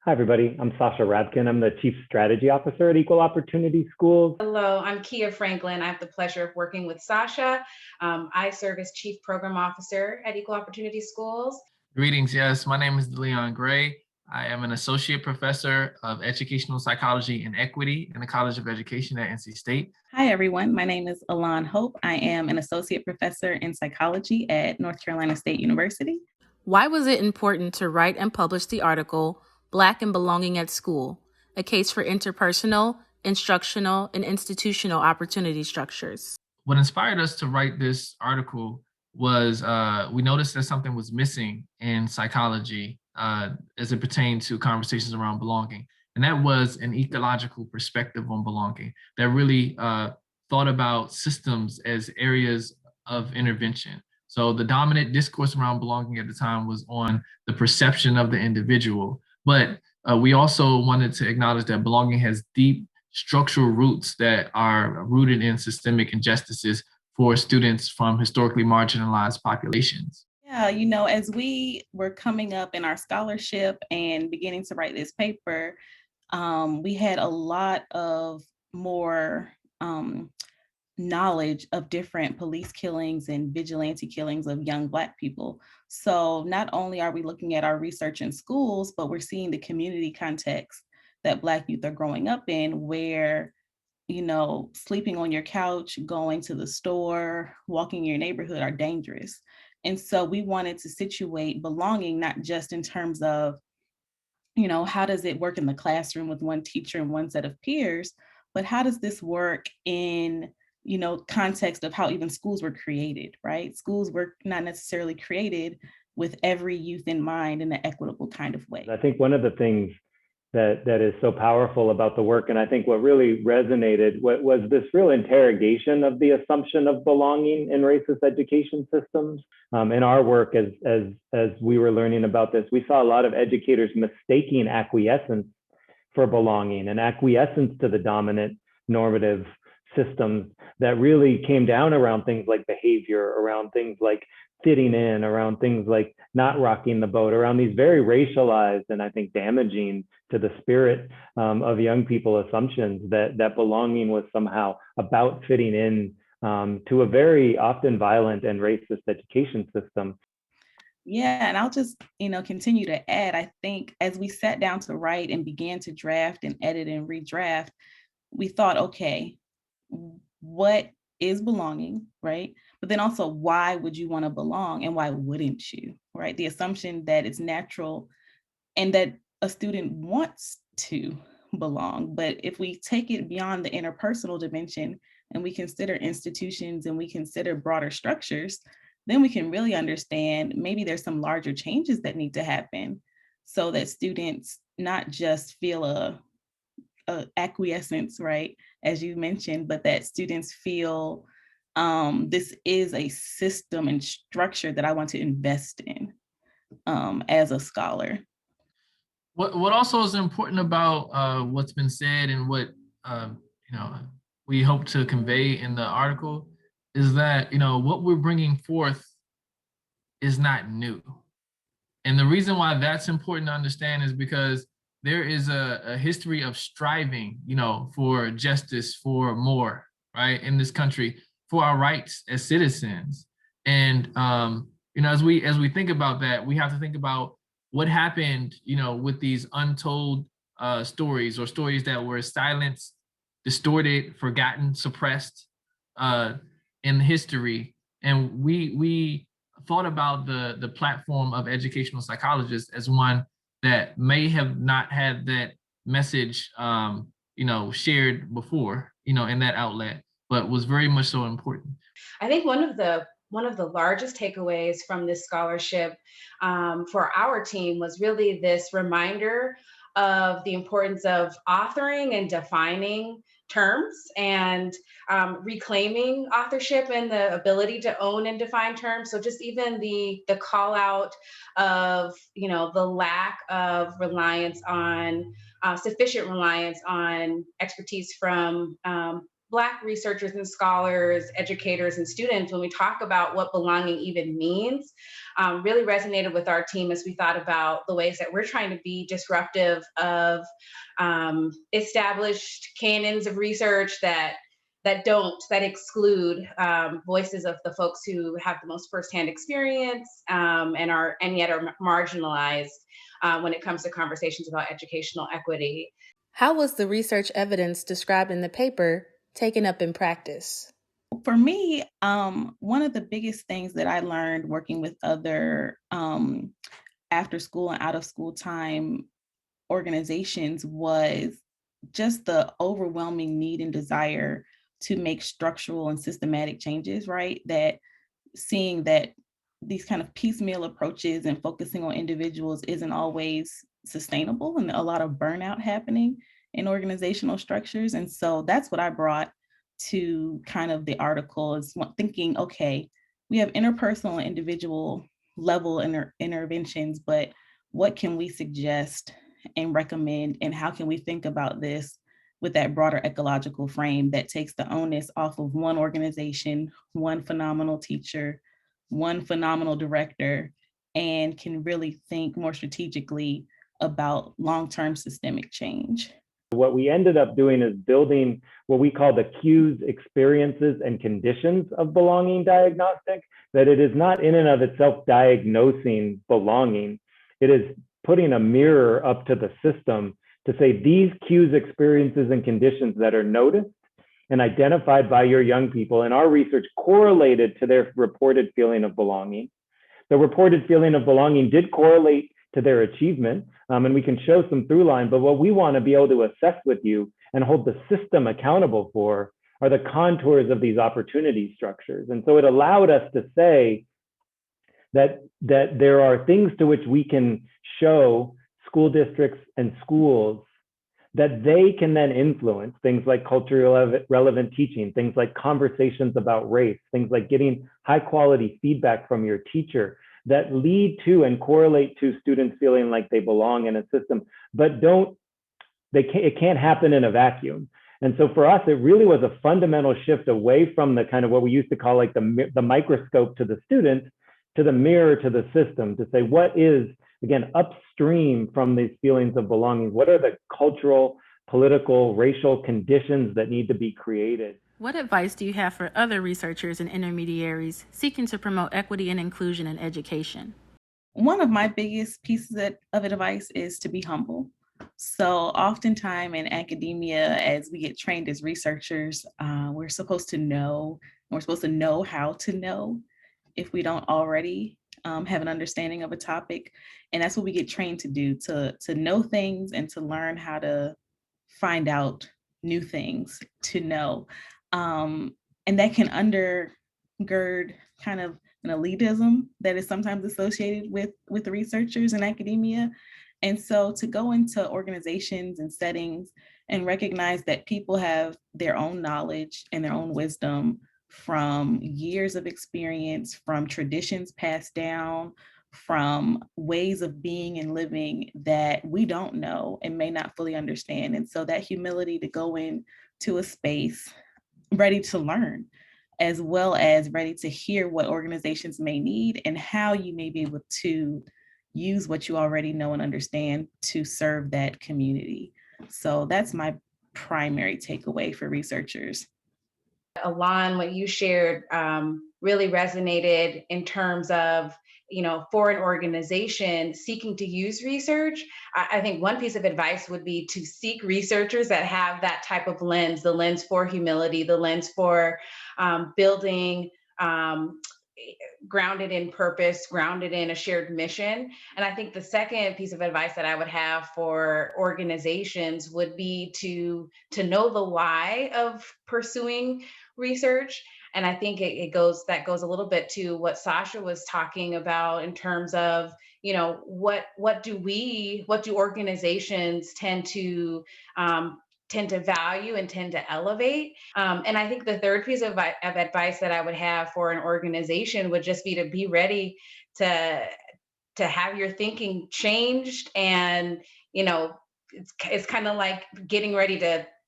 Hi, everybody. I'm Sasha Rabkin. I'm the Chief Strategy Officer at Equal Opportunity Schools. Hello, I'm Kia Franklin. I have the pleasure of working with Sasha. I serve as Chief Program Officer at Equal Opportunity Schools. Greetings. Yes, my name is Leon Gray. I am an associate professor of educational psychology and equity in the College of Education at NC State. Hi, everyone. My name is Alon Hope. I am an associate professor in psychology at North Carolina State University. Why was it important to write and publish the article, Black and Belonging at School, a case for interpersonal, instructional, and institutional opportunity structures? What inspired us to write this article was we noticed that something was missing in psychology as it pertained to conversations around belonging. And that was an ecological perspective on belonging that really thought about systems as areas of intervention. So the dominant discourse around belonging at the time was on the perception of the individual. But we also wanted to acknowledge that belonging has deep structural roots that are rooted in systemic injustices for students from historically marginalized populations. Yeah, as we were coming up in our scholarship and beginning to write this paper, we had a lot of more knowledge of different police killings and vigilante killings of young Black people. So not only are we looking at our research in schools, but we're seeing the community context that Black youth are growing up in, where, sleeping on your couch, going to the store, walking in your neighborhood are dangerous. And so we wanted to situate belonging, not just in terms of, how does it work in the classroom with one teacher and one set of peers, but how does this work in context of how even schools were created, right? Schools were not necessarily created with every youth in mind in an equitable kind of way. I think one of the things that is so powerful about the work, and I think what really resonated was this real interrogation of the assumption of belonging in racist education systems. In our work, as we were learning about this, we saw a lot of educators mistaking acquiescence for belonging and acquiescence to the dominant normative systems that really came down around things like behavior, around things like fitting in, around things like not rocking the boat, around these very racialized and I think damaging to the spirit of young people assumptions that belonging was somehow about fitting in to a very often violent and racist education system. Yeah, and I'll just, continue to add, I think as we sat down to write and began to draft and edit and redraft, we thought, okay, what is belonging, right? But then also, why would you want to belong and why wouldn't you, right? The assumption that it's natural and that a student wants to belong. But if we take it beyond the interpersonal dimension and we consider institutions and we consider broader structures, then we can really understand maybe there's some larger changes that need to happen so that students not just feel a acquiescence, right, as you mentioned, but that students feel this is a system and structure that I want to invest in as a scholar. What also is important about what's been said and what we hope to convey in the article is that what we're bringing forth is not new, and the reason why that's important to understand is because there is a history of striving, for justice, for more, right, in this country, for our rights as citizens. And as we think about that, we have to think about what happened, with these untold stories or stories that were silenced, distorted, forgotten, suppressed in history. And we thought about the platform of educational psychologists as one that may have not had that message, shared before, in that outlet, but was very much so important. I think one of the largest takeaways from this scholarship for our team was really this reminder of the importance of authoring and defining terms and reclaiming authorship and the ability to own and define terms. So just even the call out of the lack of reliance on sufficient reliance on expertise from Black researchers and scholars, educators and students, when we talk about what belonging even means, really resonated with our team as we thought about the ways that we're trying to be disruptive of established canons of research that exclude voices of the folks who have the most firsthand experience, and yet are marginalized when it comes to conversations about educational equity. How was the research evidence described in the paper taken up in practice? For me, one of the biggest things that I learned working with other after school and out of school time organizations was just the overwhelming need and desire to make structural and systematic changes, right? That seeing that these kind of piecemeal approaches and focusing on individuals isn't always sustainable, and a lot of burnout happening in organizational structures. And so that's what I brought to kind of the article, is thinking, okay, we have interpersonal and individual level interventions, but what can we suggest and recommend, and how can we think about this with that broader ecological frame that takes the onus off of one organization, one phenomenal teacher, one phenomenal director, and can really think more strategically about long-term systemic change. What we ended up doing is building what we call the cues, experiences, and conditions of belonging diagnostic, that it is not in and of itself diagnosing belonging. It is putting a mirror up to the system to say these cues, experiences, and conditions that are noticed and identified by your young people in our research correlated to their reported feeling of belonging. The reported feeling of belonging did correlate to their achievement, and we can show some through line, but what we want to be able to assess with you and hold the system accountable for are the contours of these opportunity structures. And so it allowed us to say that there are things to which we can show school districts and schools that they can then influence, things like culturally relevant teaching, things like conversations about race, things like getting high quality feedback from your teacher, that lead to and correlate to students feeling like they belong in a system, but it can't happen in a vacuum. And so for us, it really was a fundamental shift away from the kind of what we used to call like the microscope to the student, to the mirror to the system, to say what is, again, upstream from these feelings of belonging. What are the cultural, political, racial conditions that need to be created? What advice do you have for other researchers and intermediaries seeking to promote equity and inclusion in education? One of my biggest pieces of advice is to be humble. So oftentimes in academia, as we get trained as researchers, we're supposed to know how to know if we don't already have an understanding of a topic. And that's what we get trained to do, to know things and to learn how to find out new things to know. And that can undergird kind of an elitism that is sometimes associated with researchers in academia. And so to go into organizations and settings and recognize that people have their own knowledge and their own wisdom from years of experience, from traditions passed down, from ways of being and living that we don't know and may not fully understand. And so that humility to go into a space ready to learn, as well as ready to hear what organizations may need and how you may be able to use what you already know and understand to serve that community. So that's my primary takeaway for researchers. Alon, what you shared really resonated in terms of, for an organization seeking to use research. I think one piece of advice would be to seek researchers that have that type of lens, the lens for humility, the lens for building grounded in purpose, grounded in a shared mission. And I think the second piece of advice that I would have for organizations would be to know the why of pursuing research. And I think that goes a little bit to what Sasha was talking about in terms of, what do organizations tend to value and tend to elevate. And I think the third piece of advice that I would have for an organization would just be to be ready to have your thinking changed. And, it's kind of like getting ready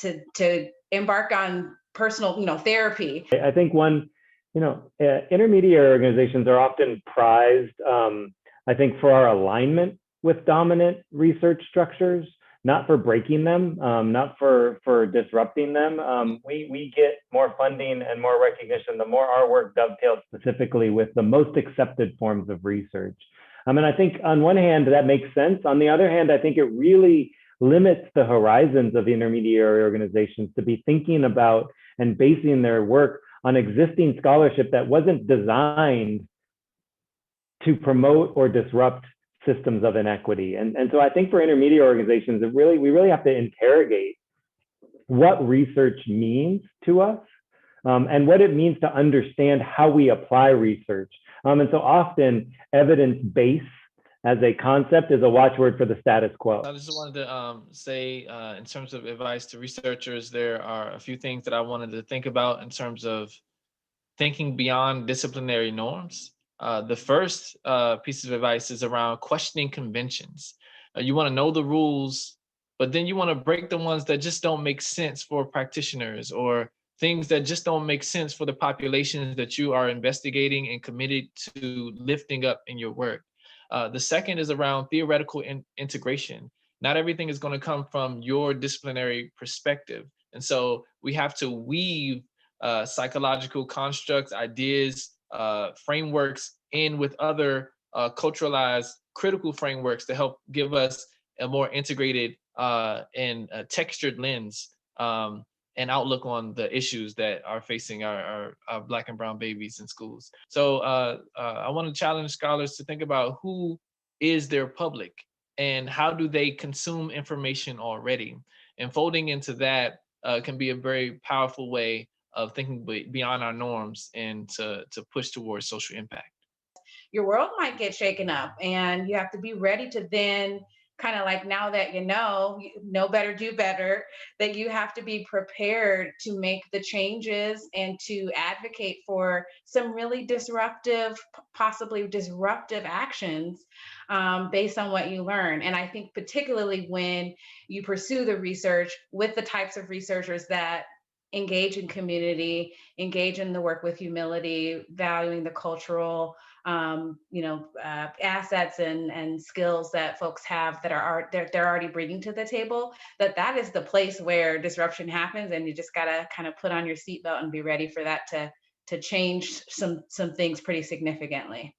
to embark on personal, therapy. I think intermediary organizations are often prized, I think, for our alignment with dominant research structures, not for breaking them, not for disrupting them. We get more funding and more recognition the more our work dovetails specifically with the most accepted forms of research. And I think on one hand, that makes sense. On the other hand, I think it really limits the horizons of intermediary organizations to be thinking about and basing their work on existing scholarship that wasn't designed to promote or disrupt systems of inequity. And so I think for intermediate organizations, we really have to interrogate what research means to us, and what it means to understand how we apply research. And so often evidence-based as a concept is a watchword for the status quo. I just wanted to say, in terms of advice to researchers, there are a few things that I wanted to think about in terms of thinking beyond disciplinary norms. The first piece of advice is around questioning conventions. You want to know the rules, but then you want to break the ones that just don't make sense for practitioners, or things that just don't make sense for the populations that you are investigating and committed to lifting up in your work. The second is around theoretical integration. Not everything is going to come from your disciplinary perspective. And so we have to weave psychological constructs, ideas, frameworks in with other culturalized critical frameworks to help give us a more integrated and textured lens and outlook on the issues that are facing our Black and brown babies in schools. So I want to challenge scholars to think about who is their public and how do they consume information already. And folding into that can be a very powerful way of thinking beyond our norms and to push towards social impact. Your world might get shaken up, and you have to be ready to then kind of like, now that you know better, do better, that you have to be prepared to make the changes and to advocate for some really disruptive, possibly disruptive actions based on what you learn. And I think particularly when you pursue the research with the types of researchers that engage in community, engage in the work with humility, valuing the cultural assets and skills that folks have that they're already bringing to the table, that is the place where disruption happens, and you just gotta kind of put on your seatbelt and be ready for that to change some things pretty significantly.